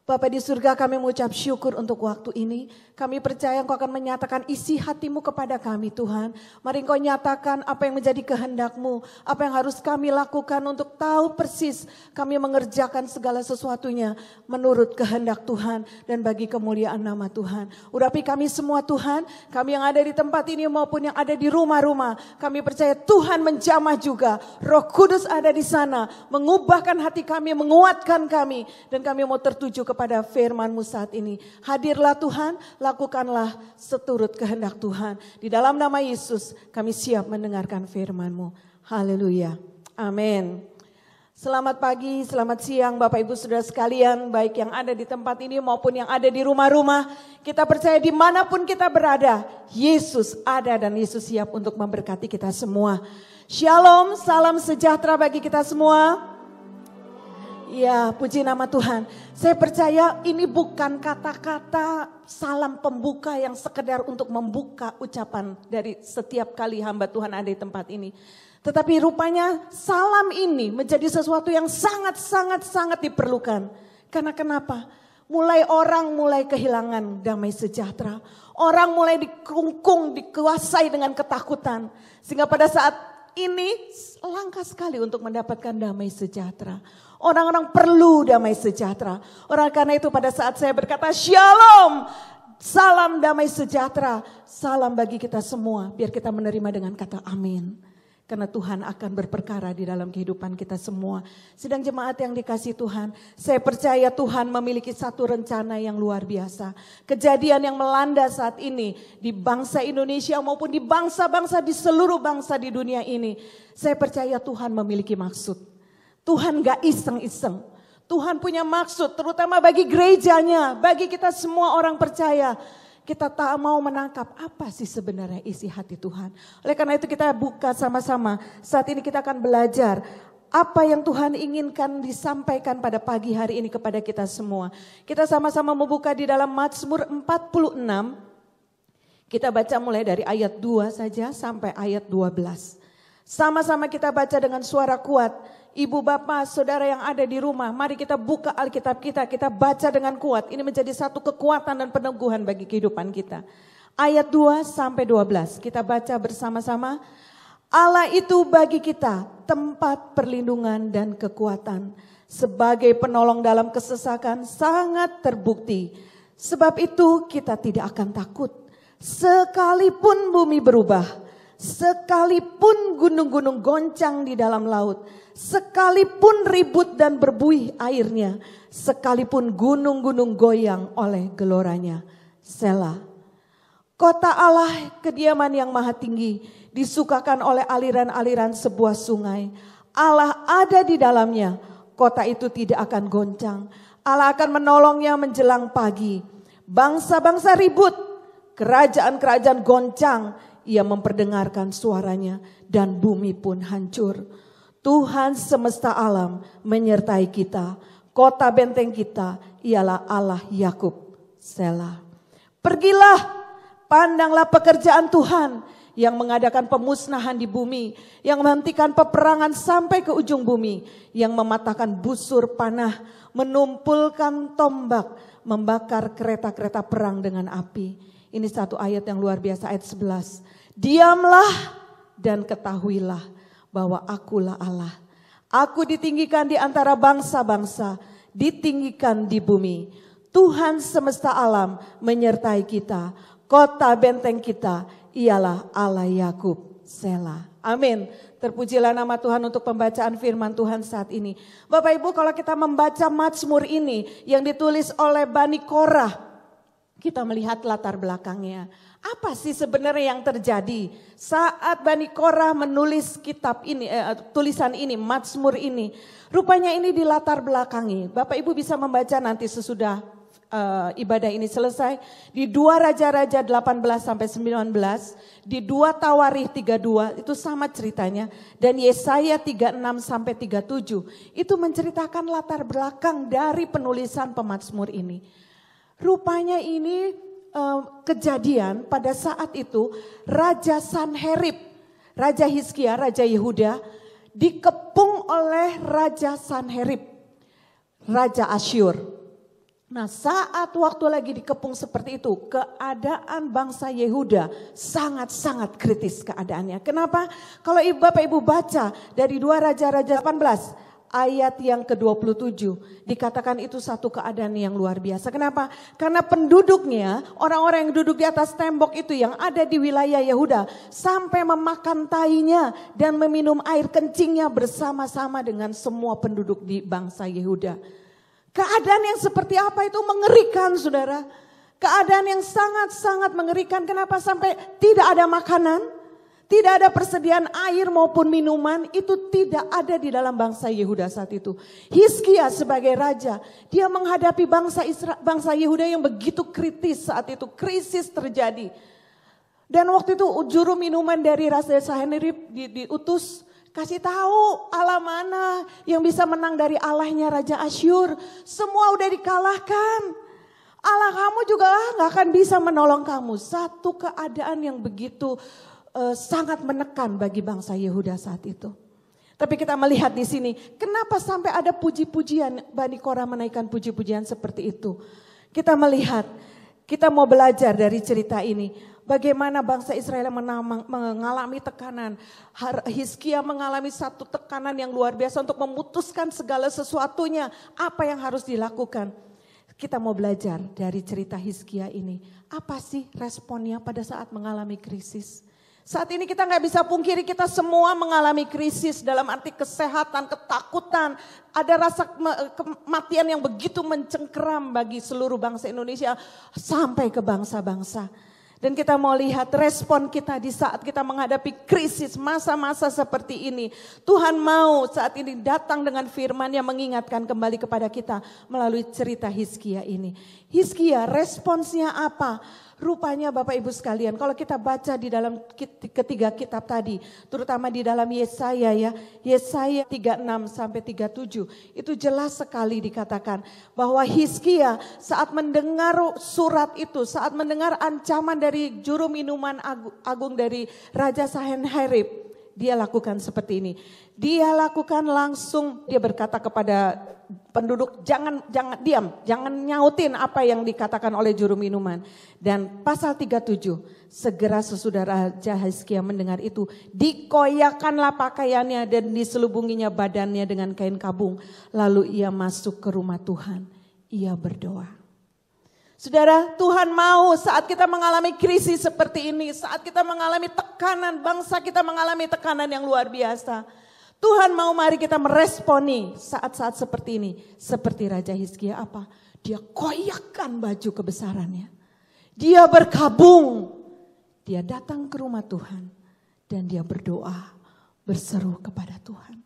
Bapa di surga, kami mengucap syukur untuk waktu ini. Kami percaya Engkau akan menyatakan isi hati-Mu kepada kami Tuhan. Mari Engkau nyatakan apa yang menjadi kehendak-Mu. Apa yang harus kami lakukan untuk tahu persis kami mengerjakan segala sesuatunya menurut kehendak Tuhan dan bagi kemuliaan nama Tuhan. Urapi kami semua Tuhan, kami yang ada di tempat ini maupun yang ada di rumah-rumah. Kami percaya Tuhan menjamah juga. Roh Kudus ada di sana, mengubahkan hati kami, menguatkan kami. Dan kami mau tertuju kepada firman-Mu saat ini. Hadirlah Tuhan, lakukanlah seturut kehendak Tuhan. Di dalam nama Yesus kami siap mendengarkan firman-Mu. Haleluya. Amin. Selamat pagi, selamat siang Bapak Ibu Saudara sekalian. Baik yang ada di tempat ini maupun yang ada di rumah-rumah. Kita percaya dimanapun kita berada, Yesus ada dan Yesus siap untuk memberkati kita semua. Shalom, salam sejahtera bagi kita semua. Ya, puji nama Tuhan. Saya percaya ini bukan kata-kata salam pembuka yang sekedar untuk membuka ucapan dari setiap kali hamba Tuhan ada di tempat ini. Tetapi rupanya salam ini menjadi sesuatu yang sangat diperlukan. Karena kenapa? Orang mulai kehilangan damai sejahtera. Orang mulai dikungkung, dikuasai dengan ketakutan. Sehingga pada saat ini langka sekali untuk mendapatkan damai sejahtera. Orang-orang perlu damai sejahtera. Karena itu pada saat saya berkata shalom, salam damai sejahtera, salam bagi kita semua. Biar kita menerima dengan kata amin. Karena Tuhan akan berperkara di dalam kehidupan kita semua. Sedang jemaat yang dikasihi Tuhan, saya percaya Tuhan memiliki satu rencana yang luar biasa. Kejadian yang melanda saat ini di bangsa Indonesia maupun di bangsa-bangsa di seluruh bangsa di dunia ini. Saya percaya Tuhan memiliki maksud. Tuhan gak iseng-iseng. Tuhan punya maksud terutama bagi gerejanya, bagi kita semua orang percaya. Kita tak mau menangkap apa sih sebenarnya isi hati Tuhan. Oleh karena itu kita buka sama-sama. Saat ini kita akan belajar apa yang Tuhan inginkan disampaikan pada pagi hari ini kepada kita semua. Kita sama-sama membuka di dalam Mazmur 46. Kita baca mulai dari ayat 2 saja sampai ayat 12. Sama-sama kita baca dengan suara kuat. Ibu, bapak, saudara yang ada di rumah, mari kita buka Alkitab kita baca dengan kuat. Ini menjadi satu kekuatan dan peneguhan bagi kehidupan kita. Ayat 2 sampai 12, kita baca bersama-sama. Allah itu bagi kita tempat perlindungan dan kekuatan. Sebagai penolong dalam kesesakan sangat terbukti. Sebab itu kita tidak akan takut. Sekalipun bumi berubah, sekalipun gunung-gunung goncang di dalam laut, sekalipun ribut dan berbuih airnya, sekalipun gunung-gunung goyang oleh geloranya. Selah. Kota Allah, kediaman yang maha tinggi, disukakan oleh aliran-aliran sebuah sungai. Allah ada di dalamnya, kota itu tidak akan goncang. Allah akan menolongnya menjelang pagi. Bangsa-bangsa ribut, kerajaan-kerajaan goncang, ia memperdengarkan suaranya dan bumi pun hancur. Tuhan semesta alam menyertai kita. Kota benteng kita ialah Allah Yakub. Selah. Pergilah, pandanglah pekerjaan Tuhan yang mengadakan pemusnahan di bumi, yang menghentikan peperangan sampai ke ujung bumi, yang mematahkan busur panah, menumpulkan tombak, membakar kereta-kereta perang dengan api. Ini satu ayat yang luar biasa, ayat 11. Diamlah dan ketahuilah bahwa akulah Allah. Aku ditinggikan di antara bangsa-bangsa, ditinggikan di bumi. Tuhan semesta alam menyertai kita. Kota benteng kita ialah Allah Yakub. Selah. Amin. Terpujilah nama Tuhan untuk pembacaan firman Tuhan saat ini. Bapak Ibu, kalau kita membaca Mazmur ini yang ditulis oleh Bani Korah, kita melihat latar belakangnya. Apa sih sebenarnya yang terjadi saat Bani Korah menulis kitab ini, tulisan ini, Mazmur ini. Rupanya ini dilatar belakangi. Bapak Ibu bisa membaca nanti sesudah ibadah ini selesai. Di 2 Raja-Raja 18 sampai 19, di 2 Tawarikh 32 itu sama ceritanya. Dan Yesaya 36 sampai 37 itu menceritakan latar belakang dari penulisan pemazmur ini. Rupanya ini kejadian pada saat itu Raja Sanherib, Raja Hizkia, Raja Yehuda dikepung oleh Raja Sanherib, Raja Asyur. Nah, saat waktu lagi dikepung seperti itu, keadaan bangsa Yehuda sangat-sangat kritis keadaannya. Kenapa? Kalau Bapak Ibu baca dari 2 Raja-Raja 18 ayat yang ke-27, dikatakan itu satu keadaan yang luar biasa. Kenapa? Karena penduduknya, orang-orang yang duduk di atas tembok itu yang ada di wilayah Yehuda, sampai memakan tainya dan meminum air kencingnya bersama-sama dengan semua penduduk di bangsa Yehuda. Keadaan yang seperti apa itu mengerikan, saudara. Keadaan yang sangat-sangat mengerikan. Kenapa? Sampai tidak ada makanan, tidak ada persediaan air maupun minuman. Itu tidak ada di dalam bangsa Yehuda saat itu. Hizkia sebagai raja, dia menghadapi bangsa Yehuda yang begitu kritis saat itu. Krisis terjadi. Dan waktu itu juru minuman dari Raja Sanherib diutus, kasih tahu Allah mana yang bisa menang dari Allahnya Raja Asyur. Semua udah dikalahkan. Allah kamu juga gak akan bisa menolong kamu. Satu keadaan yang begitu sangat menekan bagi bangsa Yehuda saat itu. Tapi kita melihat di sini, kenapa sampai ada puji-pujian, Bani Korah menaikkan puji-pujian seperti itu. Kita melihat, kita mau belajar dari cerita ini. Bagaimana bangsa Israel mengalami tekanan. Hizkia mengalami satu tekanan yang luar biasa untuk memutuskan segala sesuatunya. Apa yang harus dilakukan. Kita mau belajar dari cerita Hizkia ini. Apa sih responnya pada saat mengalami krisis? Saat ini kita nggak bisa pungkiri, kita semua mengalami krisis dalam arti kesehatan, ketakutan. Ada rasa kematian yang begitu mencengkeram bagi seluruh bangsa Indonesia sampai ke bangsa-bangsa. Dan kita mau lihat respon kita di saat kita menghadapi krisis masa-masa seperti ini. Tuhan mau saat ini datang dengan firman yang mengingatkan kembali kepada kita melalui cerita Hizkia ini. Hizkia responsnya apa? Rupanya Bapak Ibu sekalian, kalau kita baca di dalam ketiga kitab tadi, terutama di dalam Yesaya ya, Yesaya 36 sampai 37, itu jelas sekali dikatakan bahwa Hizkia saat mendengar surat itu, saat mendengar ancaman dari juru minuman agung dari Raja Sanherib, dia lakukan seperti ini. Dia lakukan langsung, dia berkata kepada penduduk, jangan diam, jangan nyautin apa yang dikatakan oleh juru minuman. Dan pasal 37, segera sesudah Raja Hizkia mendengar itu, dikoyakanlah pakaiannya dan diselubunginya badannya dengan kain kabung. Lalu ia masuk ke rumah Tuhan, ia berdoa. Saudara, Tuhan mau saat kita mengalami krisis seperti ini, saat kita mengalami tekanan, bangsa kita mengalami tekanan yang luar biasa. Tuhan mau mari kita meresponi saat-saat seperti ini. Seperti Raja Hizkia apa? Dia koyakkan baju kebesarannya. Dia berkabung. Dia datang ke rumah Tuhan. Dan dia berdoa, berseru kepada Tuhan.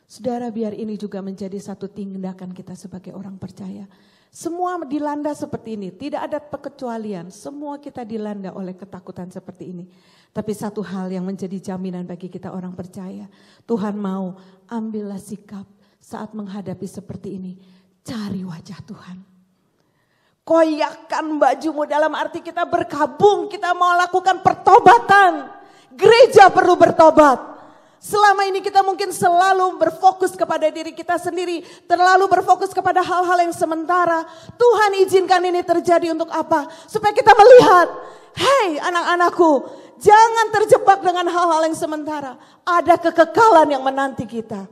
Saudara, biar ini juga menjadi satu tindakan kita sebagai orang percaya. Semua dilanda seperti ini, tidak ada pengecualian. Semua kita dilanda oleh ketakutan seperti ini. Tapi satu hal yang menjadi jaminan bagi kita orang percaya. Tuhan mau ambillah sikap saat menghadapi seperti ini. Cari wajah Tuhan. Koyakkan bajumu dalam arti kita berkabung, kita mau lakukan pertobatan. Gereja perlu bertobat. Selama ini kita mungkin selalu berfokus kepada diri kita sendiri. Terlalu berfokus kepada hal-hal yang sementara. Tuhan izinkan ini terjadi untuk apa? Supaya kita melihat, hei anak-anakku, jangan terjebak dengan hal-hal yang sementara. Ada kekekalan yang menanti kita.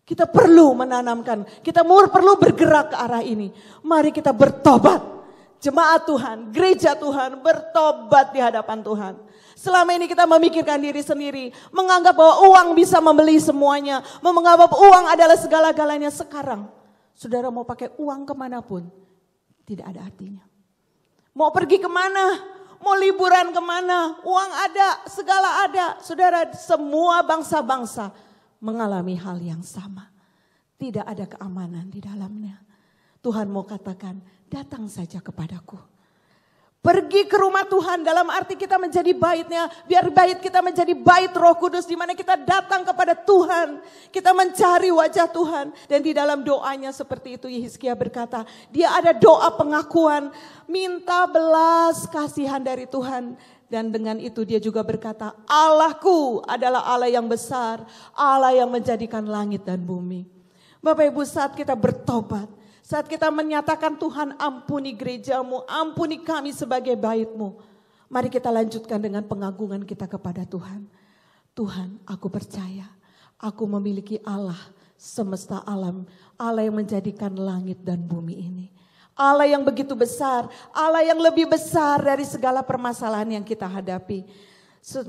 Kita perlu menanamkan, kita perlu bergerak ke arah ini. Mari kita bertobat. Jemaat Tuhan, gereja Tuhan bertobat di hadapan Tuhan. Selama ini kita memikirkan diri sendiri, menganggap bahwa uang bisa membeli semuanya, menganggap uang adalah segala-galanya. Sekarang, saudara mau pakai uang kemanapun, tidak ada artinya. Mau pergi kemana, mau liburan kemana, uang ada, segala ada. Saudara, semua bangsa-bangsa mengalami hal yang sama. Tidak ada keamanan di dalamnya. Tuhan mau katakan, datang saja kepadaku. Pergi ke rumah Tuhan dalam arti kita menjadi baitnya. Biar bait kita menjadi bait Roh Kudus di mana kita datang kepada Tuhan. Kita mencari wajah Tuhan. Dan di dalam doanya seperti itu Hizkia berkata. Dia ada doa pengakuan. Minta belas kasihan dari Tuhan. Dan dengan itu dia juga berkata, Allahku adalah Allah yang besar. Allah yang menjadikan langit dan bumi. Bapak Ibu, saat kita bertobat. Saat kita menyatakan Tuhan ampuni gerejamu, ampuni kami sebagai bait-Mu. Mari kita lanjutkan dengan pengagungan kita kepada Tuhan. Tuhan, aku percaya aku memiliki Allah semesta alam. Allah yang menjadikan langit dan bumi ini. Allah yang begitu besar, Allah yang lebih besar dari segala permasalahan yang kita hadapi.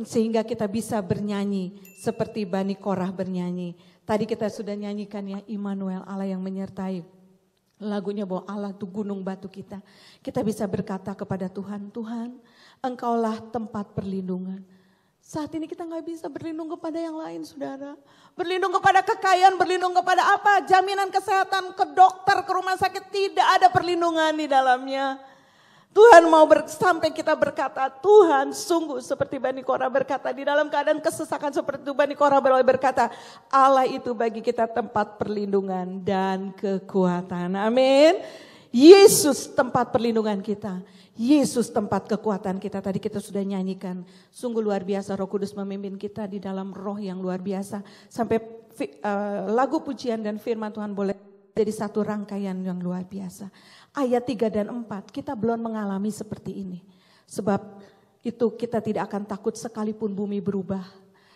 Sehingga kita bisa bernyanyi seperti Bani Korah bernyanyi. Tadi kita sudah nyanyikan ya, Immanuel, Allah yang menyertai. Lagunya bahwa Allah itu gunung batu kita. Kita bisa berkata kepada Tuhan, Tuhan Engkaulah tempat perlindungan. Saat ini kita gak bisa berlindung kepada yang lain saudara. Berlindung kepada kekayaan, berlindung kepada apa? Jaminan kesehatan, ke dokter, ke rumah sakit. Tidak ada perlindungan di dalamnya. Tuhan mau sampai kita berkata, Tuhan sungguh seperti Bani Korah berkata, di dalam keadaan kesesakan seperti itu Bani Korah berkata, Allah itu bagi kita tempat perlindungan dan kekuatan. Amin. Yesus tempat perlindungan kita. Yesus tempat kekuatan kita. Tadi kita sudah nyanyikan. Sungguh luar biasa Roh Kudus memimpin kita di dalam roh yang luar biasa. Sampai lagu pujian dan firman Tuhan boleh jadi satu rangkaian yang luar biasa. Ayat 3 dan 4 kita belum mengalami seperti ini. Sebab itu kita tidak akan takut sekalipun bumi berubah.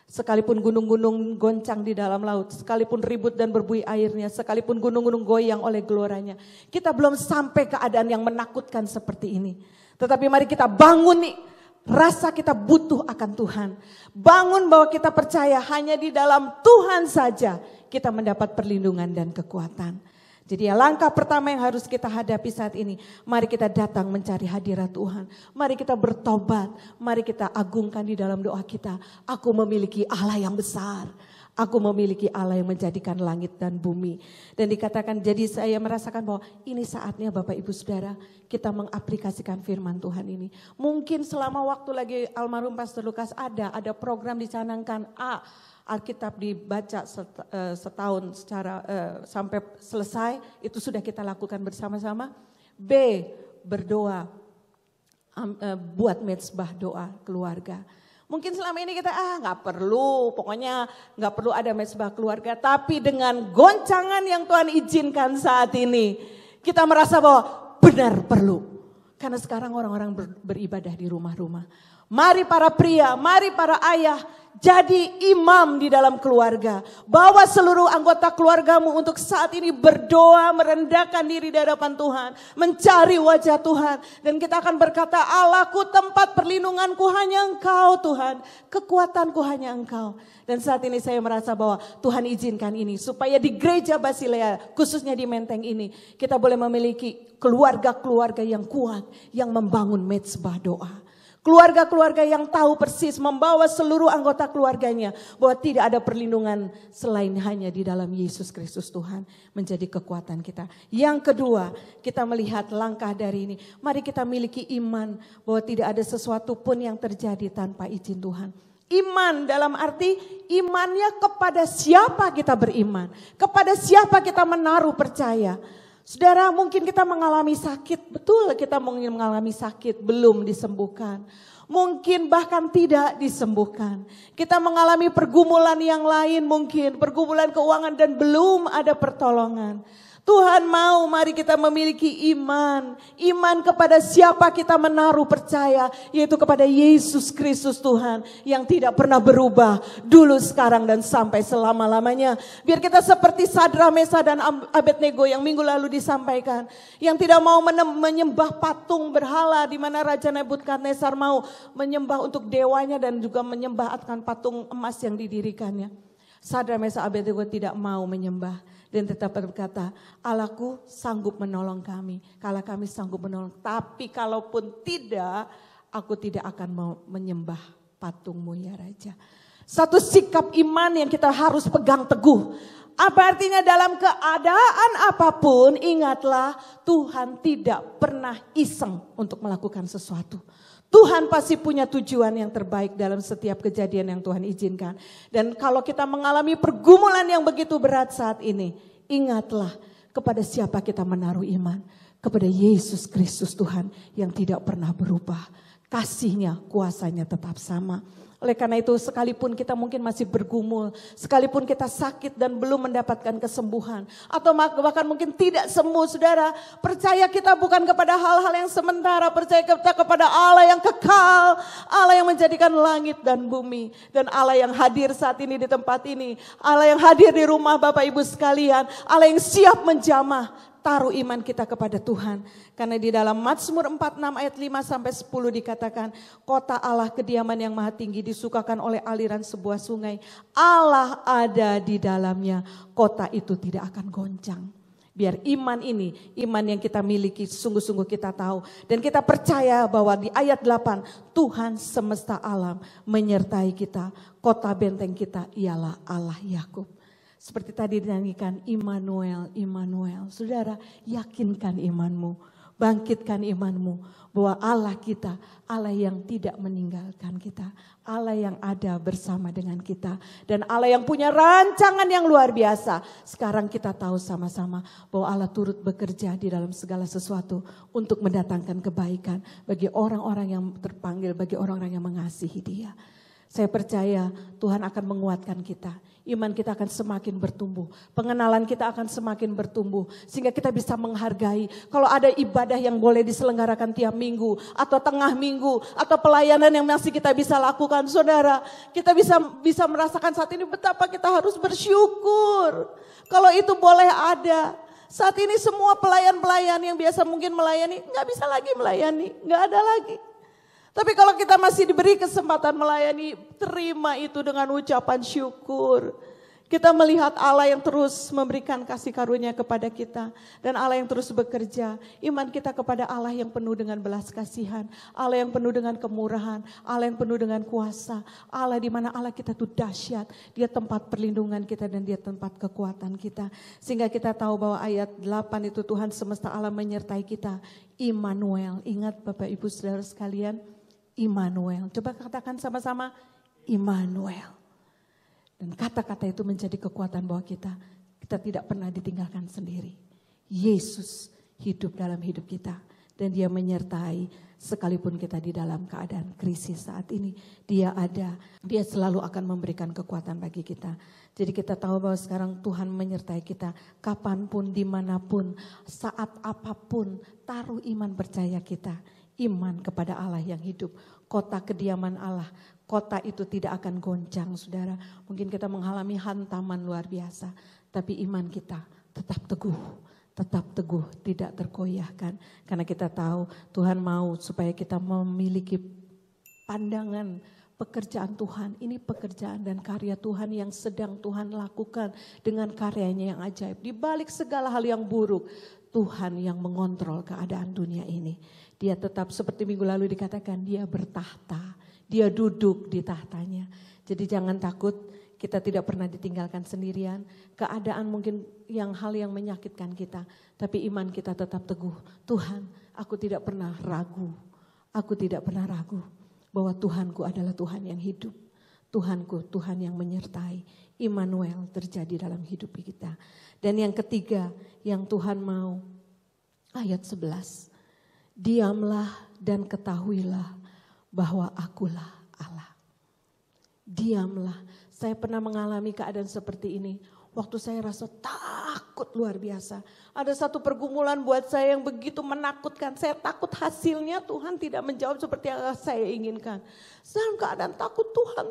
Sekalipun gunung-gunung goncang di dalam laut. Sekalipun ribut dan berbuih airnya. Sekalipun gunung-gunung goyang oleh geloranya. Kita belum sampai keadaan yang menakutkan seperti ini. Tetapi mari kita bangun nih. Rasa kita butuh akan Tuhan. Bangun bahwa kita percaya hanya di dalam Tuhan saja kita mendapat perlindungan dan kekuatan. Jadi ya langkah pertama yang harus kita hadapi saat ini. Mari kita datang mencari hadirat Tuhan. Mari kita bertobat. Mari kita agungkan di dalam doa kita. Aku memiliki Allah yang besar. Aku memiliki Allah yang menjadikan langit dan bumi. Dan dikatakan jadi saya merasakan bahwa ini saatnya Bapak Ibu Saudara. Kita mengaplikasikan firman Tuhan ini. Mungkin selama waktu lagi almarhum Pastor Lukas ada program dicanangkan Alkitab dibaca setahun secara sampai selesai, itu sudah kita lakukan bersama-sama. B, berdoa, buat mezbah doa keluarga. Mungkin selama ini kita nggak perlu, pokoknya nggak perlu ada mezbah keluarga. Tapi dengan goncangan yang Tuhan izinkan saat ini, kita merasa bahwa benar perlu. Karena sekarang orang-orang beribadah di rumah-rumah. Mari para pria, mari para ayah, jadi imam di dalam keluarga. Bawa seluruh anggota keluargamu untuk saat ini berdoa, merendahkan diri di hadapan Tuhan. Mencari wajah Tuhan. Dan kita akan berkata, Allahku tempat perlindunganku hanya Engkau Tuhan. Kekuatanku hanya Engkau. Dan saat ini saya merasa bahwa Tuhan izinkan ini. Supaya di gereja Basilea, khususnya di Menteng ini. Kita boleh memiliki keluarga-keluarga yang kuat. Yang membangun mezbah doa. Keluarga-keluarga yang tahu persis membawa seluruh anggota keluarganya bahwa tidak ada perlindungan selain hanya di dalam Yesus Kristus Tuhan menjadi kekuatan kita. Yang kedua, kita melihat langkah dari ini. Mari kita miliki iman bahwa tidak ada sesuatu pun yang terjadi tanpa izin Tuhan. Iman dalam arti imannya kepada siapa kita beriman, kepada siapa kita menaruh percaya. Saudara, mungkin kita mengalami sakit, betul kita mungkin mengalami sakit, belum disembuhkan. Mungkin bahkan tidak disembuhkan. Kita mengalami pergumulan yang lain mungkin, pergumulan keuangan dan belum ada pertolongan. Tuhan mau mari kita memiliki iman. Iman kepada siapa kita menaruh percaya. Yaitu kepada Yesus Kristus Tuhan. Yang tidak pernah berubah. Dulu, sekarang dan sampai selama-lamanya. Biar kita seperti Sadra, Mesa dan Abednego yang minggu lalu disampaikan. Yang tidak mau menyembah patung berhala. Di mana Raja Nebukadnezar mau menyembah untuk dewanya. Dan juga menyembah akan patung emas yang didirikannya. Sadra, Mesa, Abednego tidak mau menyembah. Dan tetap berkata, Allahku sanggup menolong kami. Kalau kami sanggup menolong. Tapi kalaupun tidak, aku tidak akan mau menyembah patungmu ya Raja. Satu sikap iman yang kita harus pegang teguh. Apa artinya dalam keadaan apapun, ingatlah Tuhan tidak pernah iseng untuk melakukan sesuatu. Tuhan pasti punya tujuan yang terbaik dalam setiap kejadian yang Tuhan izinkan. Dan kalau kita mengalami pergumulan yang begitu berat saat ini, ingatlah kepada siapa kita menaruh iman. Kepada Yesus Kristus Tuhan yang tidak pernah berubah. kasihnya, kuasanya tetap sama. Oleh karena itu sekalipun kita mungkin masih bergumul, sekalipun kita sakit dan belum mendapatkan kesembuhan, atau bahkan mungkin tidak sembuh, saudara, percaya kita bukan kepada hal-hal yang sementara, percaya kita kepada Allah yang kekal, Allah yang menjadikan langit dan bumi, dan Allah yang hadir saat ini di tempat ini, Allah yang hadir di rumah Bapak Ibu sekalian, Allah yang siap menjamah. Taruh iman kita kepada Tuhan. Karena di dalam Mazmur 46 ayat 5 sampai 10 dikatakan, kota Allah kediaman yang maha tinggi disukakan oleh aliran sebuah sungai. Allah ada di dalamnya, kota itu tidak akan goncang. Biar iman ini, iman yang kita miliki sungguh-sungguh kita tahu. Dan kita percaya bahwa di ayat 8, Tuhan semesta alam menyertai kita. Kota benteng kita ialah Allah Yakub. Seperti tadi dinyanyikan, Immanuel, Immanuel. Saudara, yakinkan imanmu, bangkitkan imanmu bahwa Allah kita, Allah yang tidak meninggalkan kita, Allah yang ada bersama dengan kita, dan Allah yang punya rancangan yang luar biasa. Sekarang kita tahu sama-sama bahwa Allah turut bekerja di dalam segala sesuatu untuk mendatangkan kebaikan bagi orang-orang yang terpanggil, bagi orang-orang yang mengasihi Dia. Saya percaya Tuhan akan menguatkan kita. Iman kita akan semakin bertumbuh. Pengenalan kita akan semakin bertumbuh. Sehingga kita bisa menghargai. Kalau ada ibadah yang boleh diselenggarakan tiap minggu. Atau tengah minggu. Atau pelayanan yang masih kita bisa lakukan. Saudara, kita bisa merasakan saat ini betapa kita harus bersyukur. Kalau itu boleh ada. Saat ini semua pelayan-pelayan yang biasa mungkin melayani. Gak bisa lagi melayani. Gak ada lagi. Tapi kalau kita masih diberi kesempatan melayani, terima itu dengan ucapan syukur. Kita melihat Allah yang terus memberikan kasih karunia kepada kita. Dan Allah yang terus bekerja. Iman kita kepada Allah yang penuh dengan belas kasihan. Allah yang penuh dengan kemurahan. Allah yang penuh dengan kuasa. Allah di mana Allah kita itu dahsyat. Dia tempat perlindungan kita dan Dia tempat kekuatan kita. Sehingga kita tahu bahwa ayat 8 itu Tuhan semesta alam menyertai kita. Immanuel. Ingat Bapak Ibu Saudara sekalian. Immanuel. Coba katakan sama-sama Immanuel. Dan kata-kata itu menjadi kekuatan bahwa kita tidak pernah ditinggalkan sendiri. Yesus hidup dalam hidup kita. Dan Dia menyertai sekalipun kita di dalam keadaan krisis saat ini. Dia ada. Dia selalu akan memberikan kekuatan bagi kita. Jadi kita tahu bahwa sekarang Tuhan menyertai kita. Kapanpun, dimanapun, saat apapun. Taruh iman percaya kita. Iman kepada Allah yang hidup. Kota kediaman Allah. Kota itu tidak akan goncang, saudara. Mungkin kita mengalami hantaman luar biasa. Tapi iman kita tetap teguh. Tetap teguh, tidak tergoyahkan. Karena kita tahu Tuhan mau supaya kita memiliki pandangan pekerjaan Tuhan. Ini pekerjaan dan karya Tuhan yang sedang Tuhan lakukan dengan karyanya yang ajaib. Di balik segala hal yang buruk, Tuhan yang mengontrol keadaan dunia ini. Dia tetap seperti minggu lalu dikatakan, Dia bertahta, Dia duduk di tahtanya. Jadi jangan takut, kita tidak pernah ditinggalkan sendirian. Keadaan mungkin hal yang menyakitkan kita, tapi iman kita tetap teguh. Tuhan, aku tidak pernah ragu. Aku tidak pernah ragu bahwa Tuhanku adalah Tuhan yang hidup. Tuhanku, Tuhan yang menyertai. Immanuel terjadi dalam hidup kita. Dan yang ketiga yang Tuhan mau, ayat 11. Diamlah dan ketahuilah bahwa akulah Allah. Diamlah. Saya pernah mengalami keadaan seperti ini. Waktu saya rasa takut luar biasa. Ada satu pergumulan buat saya yang begitu menakutkan. Saya takut hasilnya Tuhan tidak menjawab seperti yang saya inginkan. Dalam keadaan takut, Tuhan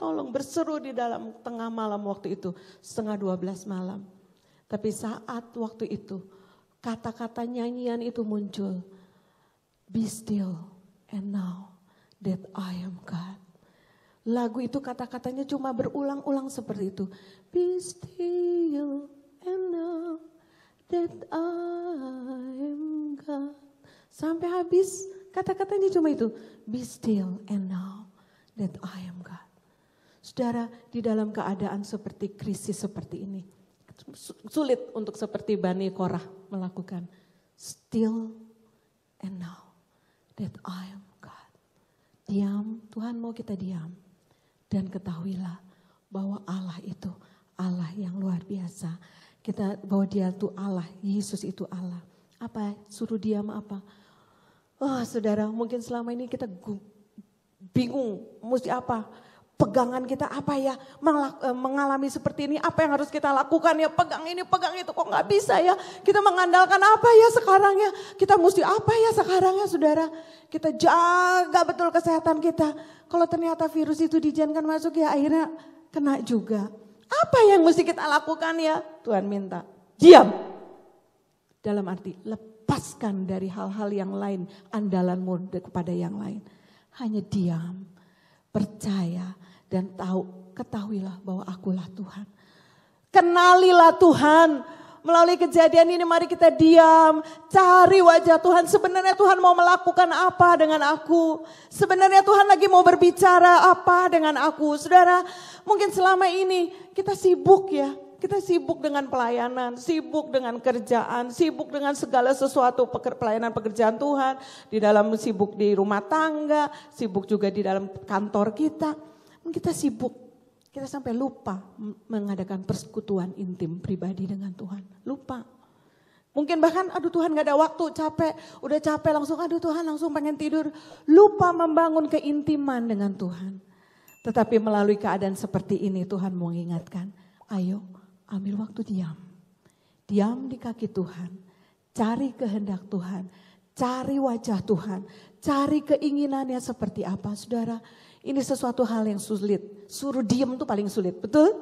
tolong. Berseru di dalam tengah malam waktu itu. 11:30 malam. Tapi saat waktu itu, kata-kata nyanyian itu muncul. Be still and know that I am God. Lagu itu kata-katanya cuma berulang-ulang seperti itu. Be still and know that I am God. Sampai habis kata-katanya cuma itu. Be still and know that I am God. Saudara, di dalam keadaan seperti krisis seperti ini. Sulit untuk seperti Bani Korah melakukan. Still and know that I am God. Diam, Tuhan mau kita diam. Dan ketahuilah bahwa Allah itu Allah yang luar biasa. Bahwa Dia itu Allah, Yesus itu Allah. Apa? Suruh diam apa? Oh saudara, mungkin selama ini kita bingung mesti apa. Pegangan kita apa ya, mengalami seperti ini, apa yang harus kita lakukan ya, pegang ini, pegang itu, kok gak bisa ya. Kita mengandalkan apa ya sekarang ya, kita mesti apa ya sekarang ya saudara. Kita jaga betul kesehatan kita. Kalau ternyata virus itu diizinkan masuk ya akhirnya kena juga. Apa yang mesti kita lakukan ya? Tuhan minta, diam. Dalam arti lepaskan dari hal-hal yang lain, andalanmu kepada yang lain. Hanya diam, percaya. Dan ketahuilah bahwa akulah Tuhan. Kenalilah Tuhan. Melalui kejadian ini mari kita diam. Cari wajah Tuhan. Sebenarnya Tuhan mau melakukan apa dengan aku? Sebenarnya Tuhan lagi mau berbicara apa dengan aku? Saudara, mungkin selama ini kita sibuk ya. Kita sibuk dengan pelayanan, sibuk dengan kerjaan, sibuk dengan segala sesuatu pelayanan pekerjaan Tuhan. Di dalam sibuk di rumah tangga, sibuk juga di dalam kantor kita. Kita sibuk, kita sampai lupa mengadakan persekutuan intim pribadi dengan Tuhan. Lupa. Mungkin bahkan aduh Tuhan gak ada waktu, capek. Udah capek langsung aduh Tuhan langsung pengen tidur. Lupa membangun keintiman dengan Tuhan. Tetapi melalui keadaan seperti ini Tuhan mau mengingatkan. Ayo ambil waktu diam. Diam di kaki Tuhan. Cari kehendak Tuhan. Cari wajah Tuhan. Cari keinginannya seperti apa saudara. Ini sesuatu hal yang sulit. Suruh diem tuh paling sulit, betul?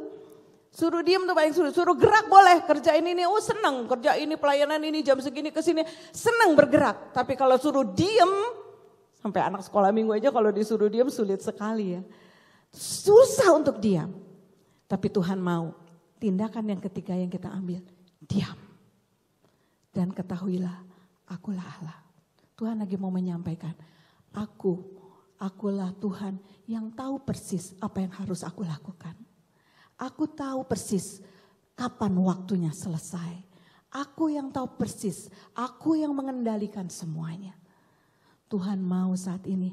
Suruh diem tuh paling sulit. Suruh gerak boleh, kerja ini, senang. Kerja ini, pelayanan ini, jam segini ke sini. Senang bergerak. Tapi kalau suruh diem, sampai anak sekolah minggu aja kalau disuruh diem sulit sekali ya. Susah untuk diam. Tapi Tuhan mau tindakan yang ketiga yang kita ambil. Diam. Dan ketahuilah, akulah Allah. Tuhan lagi mau menyampaikan, akulah Tuhan yang tahu persis apa yang harus aku lakukan. Aku tahu persis kapan waktunya selesai. Aku yang tahu persis, aku yang mengendalikan semuanya. Tuhan mau saat ini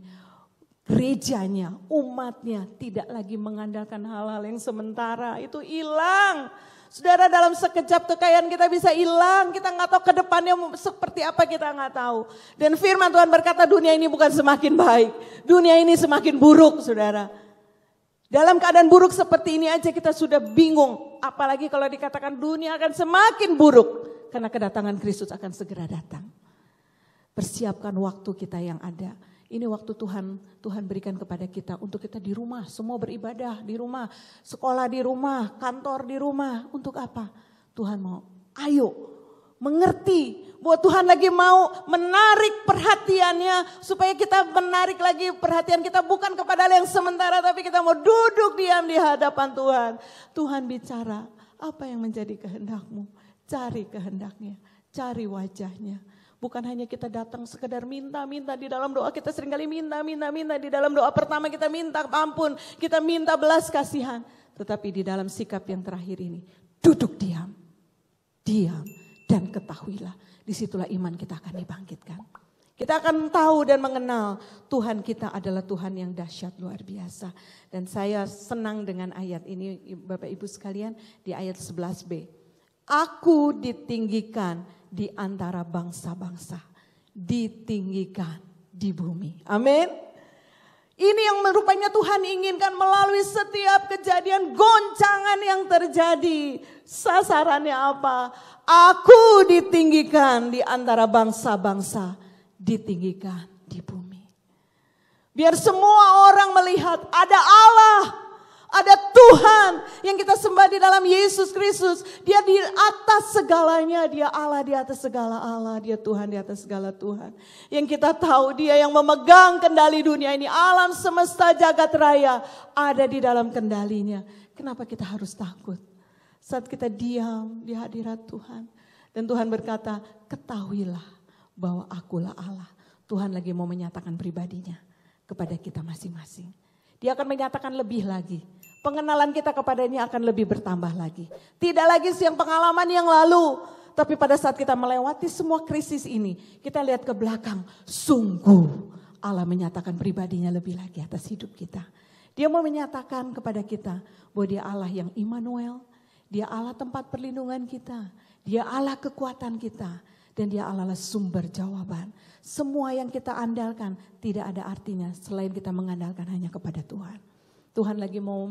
gerejanya, umatnya tidak lagi mengandalkan hal-hal yang sementara. Itu hilang. Saudara, dalam sekejap kekayaan kita bisa hilang. Kita gak tahu ke depannya seperti apa, kita gak tahu. Dan firman Tuhan berkata dunia ini bukan semakin baik. Dunia ini semakin buruk saudara. Dalam keadaan buruk seperti ini aja kita sudah bingung. Apalagi kalau dikatakan dunia akan semakin buruk. Karena kedatangan Kristus akan segera datang. Persiapkan waktu kita yang ada. Ini waktu Tuhan berikan kepada kita untuk kita di rumah, semua beribadah di rumah, sekolah di rumah, kantor di rumah. Untuk apa? Tuhan mau, ayo mengerti bahwa Tuhan lagi mau menarik perhatiannya supaya kita menarik lagi perhatian kita bukan kepada hal yang sementara tapi kita mau duduk diam di hadapan Tuhan. Tuhan bicara, apa yang menjadi kehendakmu? Cari kehendaknya, cari wajahnya. Bukan hanya kita datang sekedar minta-minta di dalam doa, kita seringkali minta di dalam doa pertama kita minta ampun, kita minta belas kasihan. Tetapi di dalam sikap yang terakhir ini, duduk diam dan ketahuilah, disitulah iman kita akan dibangkitkan. Kita akan tahu dan mengenal Tuhan kita adalah Tuhan yang dahsyat luar biasa. Dan saya senang dengan ayat ini Bapak Ibu sekalian di ayat 11b. Aku ditinggikan di antara bangsa-bangsa, ditinggikan di bumi. Amin. Ini yang rupanya Tuhan inginkan melalui setiap kejadian goncangan yang terjadi. Sasarannya apa? Aku ditinggikan di antara bangsa-bangsa, ditinggikan di bumi. Biar semua orang melihat ada Allah. Ada Tuhan yang kita sembah di dalam Yesus Kristus. Dia di atas segalanya. Dia Allah di atas segala Allah. Dia Tuhan di atas segala Tuhan. Yang kita tahu dia yang memegang kendali dunia ini. Alam semesta jagat raya ada di dalam kendalinya. Kenapa kita harus takut? Saat kita diam di hadirat Tuhan. Dan Tuhan berkata, ketahuilah bahwa akulah Allah. Tuhan lagi mau menyatakan pribadinya kepada kita masing-masing. Dia akan menyatakan lebih lagi. Pengenalan kita kepadanya akan lebih bertambah lagi. Tidak lagi yang pengalaman yang lalu. Tapi pada saat kita melewati semua krisis ini. Kita lihat ke belakang. Sungguh Allah menyatakan pribadinya lebih lagi atas hidup kita. Dia mau menyatakan kepada kita bahwa dia Allah yang Immanuel. Dia Allah tempat perlindungan kita. Dia Allah kekuatan kita. Dan dia Allah sumber jawaban. Semua yang kita andalkan tidak ada artinya selain kita mengandalkan hanya kepada Tuhan. Tuhan lagi mau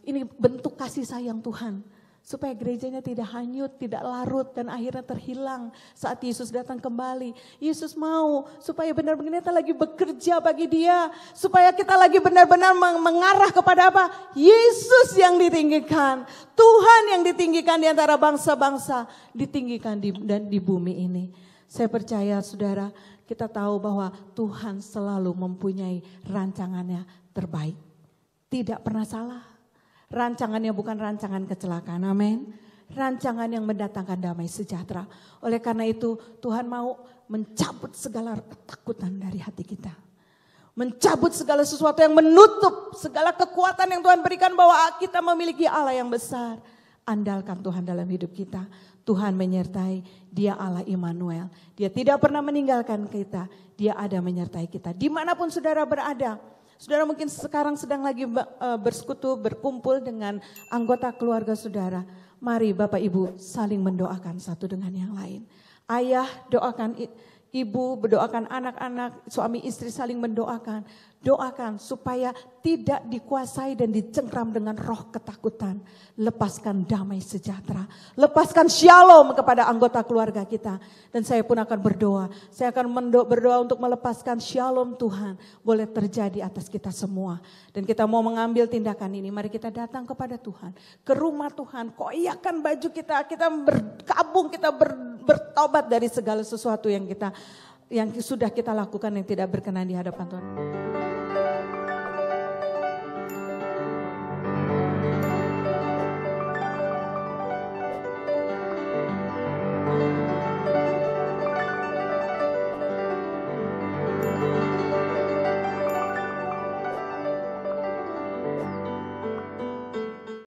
ini bentuk kasih sayang Tuhan. Supaya gerejanya tidak hanyut, tidak larut dan akhirnya terhilang saat Yesus datang kembali. Yesus mau supaya benar-benar kita lagi bekerja bagi dia. Supaya kita lagi benar-benar mengarah kepada apa? Yesus yang ditinggikan. Tuhan yang ditinggikan di antara bangsa-bangsa. Ditinggikan di bumi ini. Saya percaya saudara, kita tahu bahwa Tuhan selalu mempunyai rancangannya terbaik. Tidak pernah salah. Rancangannya bukan rancangan kecelakaan, amin. Rancangan yang mendatangkan damai sejahtera. Oleh karena itu Tuhan mau mencabut segala ketakutan dari hati kita. Mencabut segala sesuatu yang menutup segala kekuatan yang Tuhan berikan bahwa kita memiliki Allah yang besar. Andalkan Tuhan dalam hidup kita. Tuhan menyertai, Dia Allah Immanuel. Dia tidak pernah meninggalkan kita, Dia ada menyertai kita. Dimanapun saudara berada. Saudara mungkin sekarang sedang lagi bersekutu, berkumpul dengan anggota keluarga saudara. Mari Bapak Ibu saling mendoakan satu dengan yang lain. Ayah doakan ibu, berdoakan anak-anak, suami istri saling mendoakan. Doakan supaya tidak dikuasai dan dicengkram dengan roh ketakutan. Lepaskan damai sejahtera. Lepaskan shalom kepada anggota keluarga kita. Dan saya pun akan berdoa. Saya akan berdoa untuk melepaskan shalom Tuhan. Boleh terjadi atas kita semua. Dan kita mau mengambil tindakan ini. Mari kita datang kepada Tuhan. Ke rumah Tuhan. Koyakan baju kita. Kita berkabung. Kita bertobat dari segala sesuatu yang sudah kita lakukan yang tidak berkenan di hadapan Tuhan.